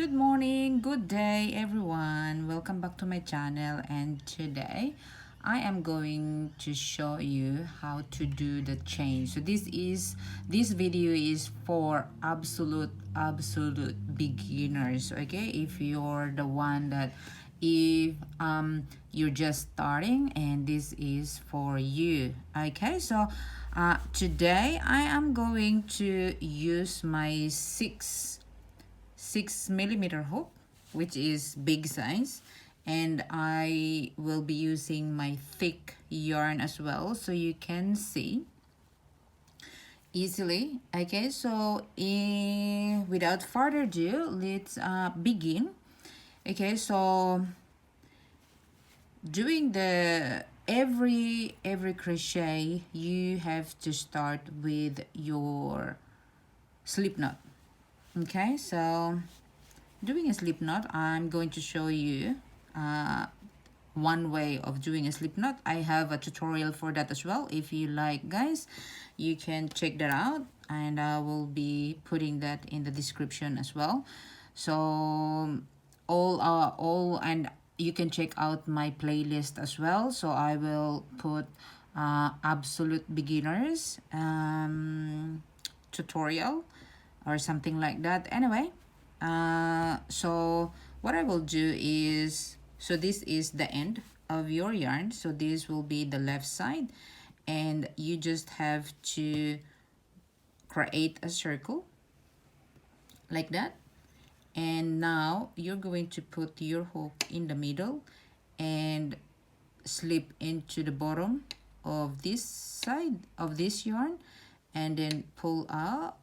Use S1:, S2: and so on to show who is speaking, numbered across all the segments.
S1: Good morning, good day everyone. Welcome back to my channel, and today I am going to show you how to do the chain. So this video is for absolute beginners, okay? If you're the one that if you're just starting, and this is for you, okay? So today I am going to use my 6mm hook, which is big size, and I will be using my thick yarn as well, so you can see easily. Okay, so without further ado, let's begin. Okay, so doing the every crochet, you have to start with your slip knot. Okay, so doing a slip knot, I'm going to show you one way of doing a slip knot. I have a tutorial for that as well. If you like, guys, you can check that out, and I will be putting that in the description as well. So all and you can check out my playlist as well. So I will put absolute beginners tutorial or something like that. Anyway, so what I will do is, so this is the end of your yarn, so this will be the left side, and you just have to create a circle like that. And now you're going to put your hook in the middle and slip into the bottom of this side of this yarn, and then pull out,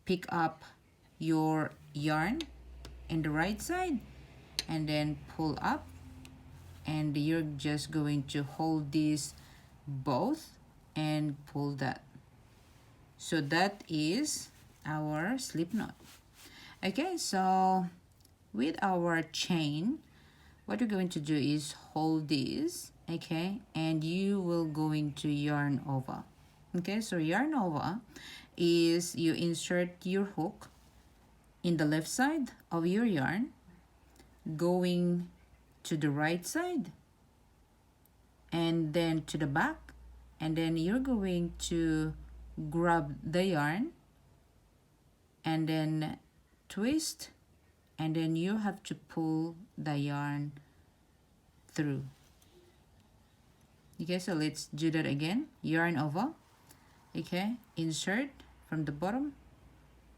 S1: pick up your yarn in the right side, and then pull up, and you're just going to hold these both and pull that. So that is our slip knot. Okay, so with our chain, what you're going to do is hold this, okay, and you will going to yarn over. Okay, so yarn over is you insert your hook in the left side of your yarn, going to the right side, and then to the back, and then you're going to grab the yarn and then twist, and then you have to pull the yarn through. Okay, so let's do that again. Yarn over, okay, insert from the bottom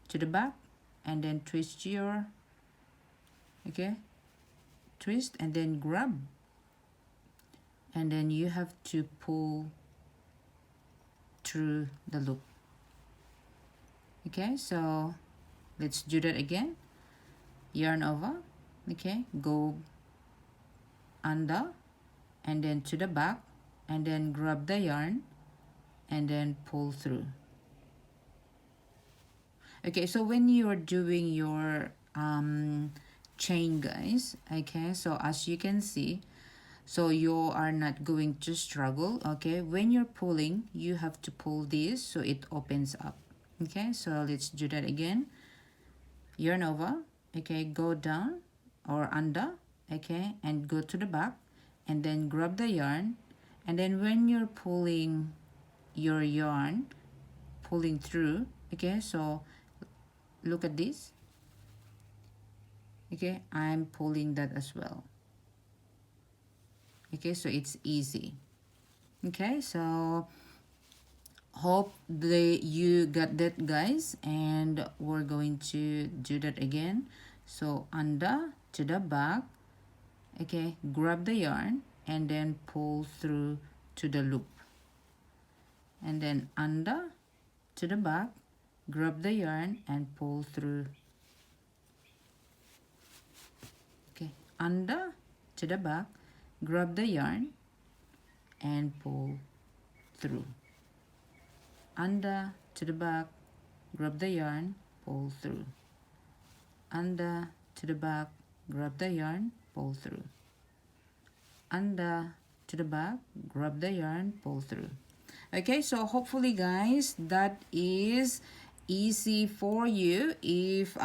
S1: to the back, and then twist your, okay, twist and then grab, and then you have to pull through the loop. Okay, so let's do that again. Yarn over, okay, go under and then to the back, and then grab the yarn and then pull through. Okay, so when you're doing your chain, guys, okay, so as you can see, so you are not going to struggle. Okay, when you're pulling, you have to pull this so it opens up. Okay, so let's do that again. Yarn over, okay, go down or under, okay, and go to the back, and then grab the yarn, and then when you're pulling your yarn, pulling through, okay, so look at this, okay, I'm pulling that as well. Okay, so it's easy. Okay, so hope you got that, guys, and we're going to do that again. So under to the back, okay, grab the yarn and then pull through to the loop, and then under to the back, grab the yarn and pull through. Okay, under to the back, grab the yarn and pull through. Under to the back, grab the yarn, pull through. Under to the back, grab the yarn, pull through. Under to the back, grab the yarn, pull through. Okay, so hopefully, guys, that is easy for you. If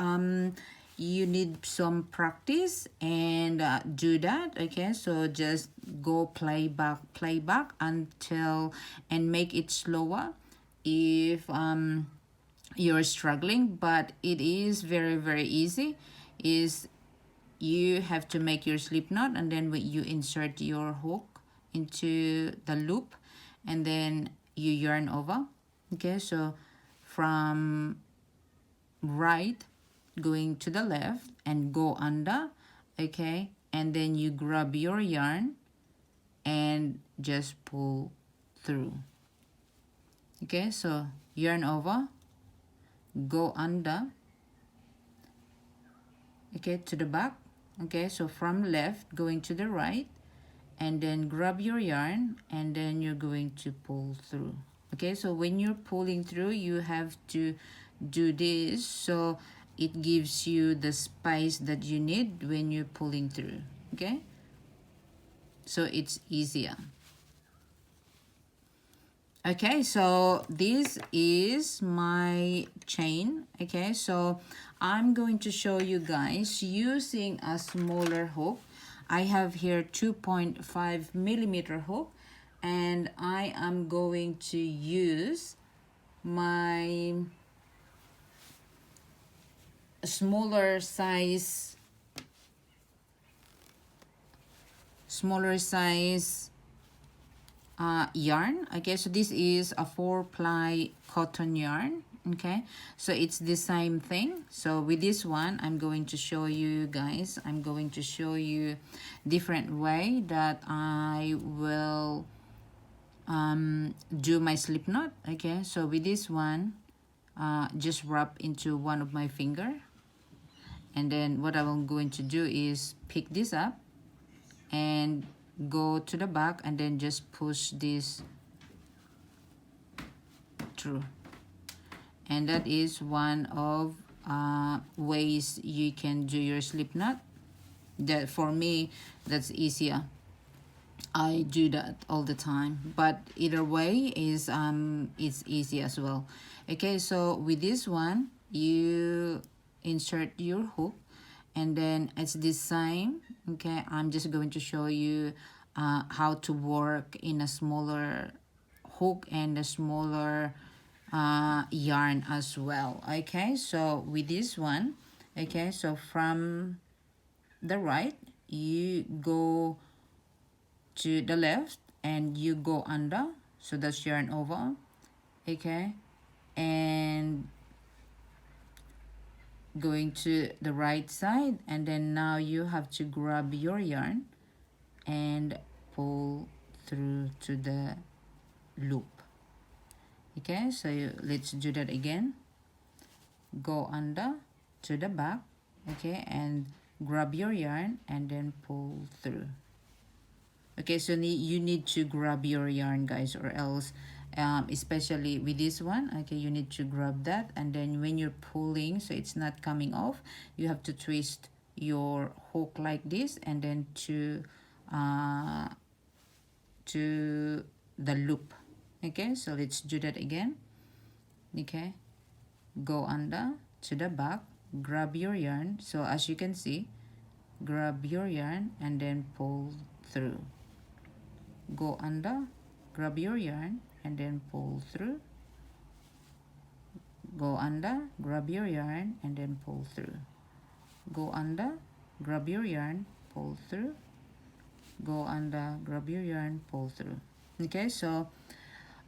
S1: you need some practice and do that. Okay, so just go play back until and make it slower if you're struggling, but it is very easy. Is you have to make your slip knot, and then when you insert your hook into the loop, and then you yarn over. Okay, so from right going to the left and go under. Okay, and then you grab your yarn and just pull through. Okay, so yarn over, go under, okay, to the back. Okay, so from left going to the right, and then grab your yarn, and then you're going to pull through. Okay, so when you're pulling through, you have to do this so it gives you the space that you need when you're pulling through. Okay, so it's easier. Okay, so this is my chain. Okay, so I'm going to show you guys using a smaller hook. I have here 2.5 millimeter hook, and I am going to use my smaller size yarn. Okay, so this is a 4-ply cotton yarn. Okay, so it's the same thing. So with this one, I'm going to show you guys, I'm going to show you different way that I will do my slip knot. Okay, so with this one, just wrap into one of my finger, and then what I'm going to do is pick this up and go to the back, and then just push this through. And that is one of ways you can do your slip knot. That for me, that's easier. I do that all the time, but either way is it's easy as well. Okay, so with this one, you insert your hook, and then it's the same. Okay, I'm just going to show you how to work in a smaller hook and a smaller yarn as well. Okay, so with this one, okay, so from the right, you go to the left and you go under, so that's yarn over. Okay, and going to the right side, and then now you have to grab your yarn and pull through to the loop. Okay, so let's do that again. Go under to the back, okay, and grab your yarn and then pull through. Okay, so you need to grab your yarn, guys, or else especially with this one, okay, you need to grab that, and then when you're pulling, so it's not coming off, you have to twist your hook like this, and then to the loop. Okay, so let's do that again. Okay, go under to the back, grab your yarn, so as you can see, grab your yarn and then pull through. Go under, grab your yarn and then pull through. Go under, grab your yarn and then pull through. Go under, grab your yarn, pull through. Go under, grab your yarn, pull through. Okay, so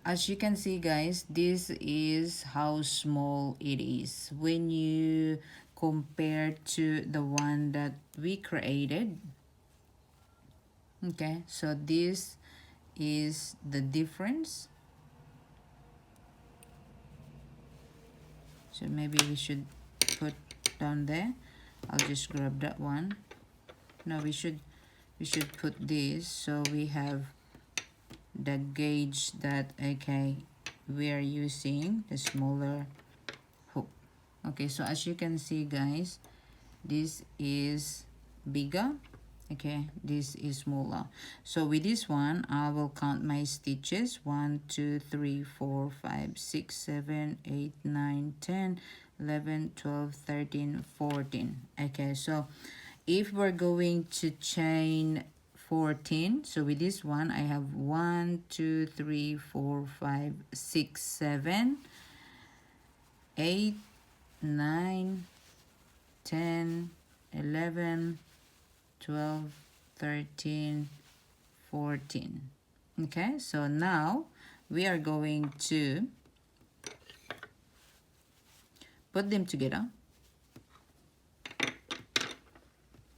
S1: as you can see, guys, this is how small it is when you compare to the one that we created. Okay, so this is the difference. So maybe we should put down there. I'll just grab that one. No, we should put this so we have the gauge that, okay, we are using the smaller hook. Okay, so as you can see, guys, this is bigger. Okay, this is smaller. So with this one, I will count my stitches: 1 2 3 4 5 6 7 8 9 10 11, 12, 13, 14. Okay, so if we're going to chain 14, so with this one I have 1, 2, 3, 4, 5, 6, 7, 8, 9, 10, 11, 12, 13, 14. Okay, so now we are going to put them together,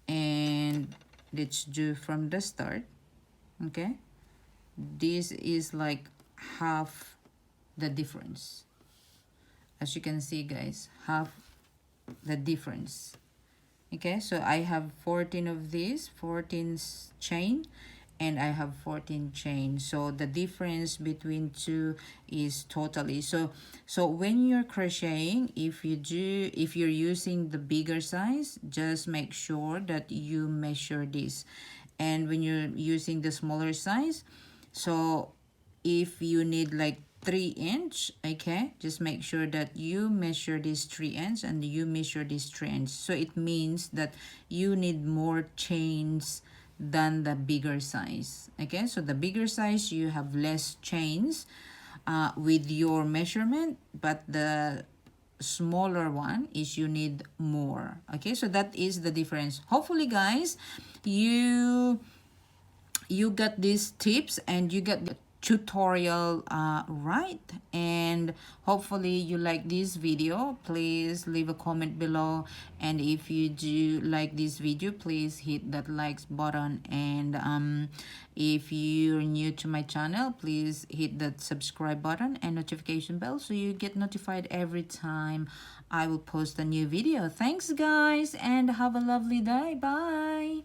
S1: and let's do from the start. Okay, this is like half the difference. As you can see, guys, half the difference. Okay, so I have 14 of these, 14 chain, and I have 14 chain. So the difference between two is totally. So when you're crocheting, if you're using the bigger size, just make sure that you measure this. And when you're using the smaller size, so if you need like 3-inch, okay, just make sure that you measure this 3-inch and you measure this 3-inch. So it means that you need more chains than the bigger size. Okay, so the bigger size you have less chains with your measurement, but the smaller one is you need more. Okay, so that is the difference. Hopefully, guys, you got these tips and you got the tutorial right, and hopefully you like this video. Please leave a comment below, and if you do like this video, please hit that likes button, and if you're new to my channel, please hit that subscribe button and notification bell so you get notified every time I will post a new video. Thanks, guys, and have a lovely day. Bye.